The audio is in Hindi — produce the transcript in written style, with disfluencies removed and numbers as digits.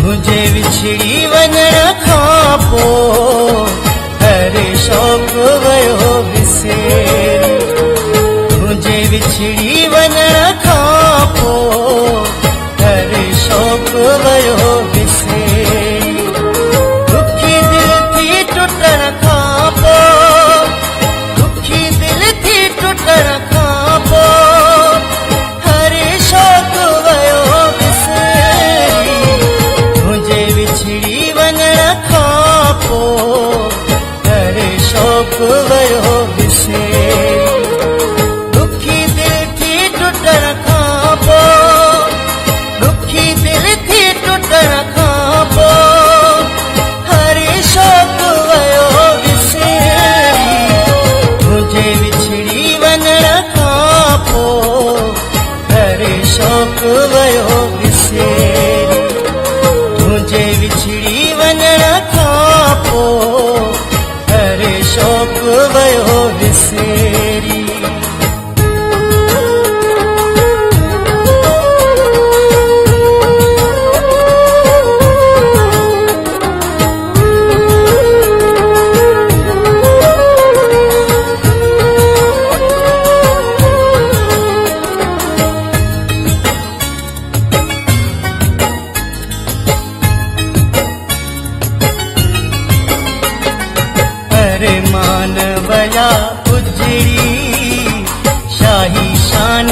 तुझे विछड़ी वञण खां पोइ हर शौक़ वयो विसेरी। तुझे विछड़ी वञण खां पोइ हर शौक़ वयो विसेरी। दुखी दिल थी टुटण खां पोइ, दुखी दिल थी टुटण खां पोइ हर शौक़ वयो विसेरी। तुझे विछड़ी वञण खां पोइ हर शौक़ वयो विसेरी। दुखी दिल थी टुटण खां पोइ, दुखी दिल थी टुटण खां पोइ हर शौक़ वयो विसेरी। तुझे विछड़ी वञण खां पोइ हर शौक़ वयो विसेरी। तुझे विछड़ी वञण खां पोइ हर शौक़ वयो विसेरी। अरे मान वया उजड़ी शाही शान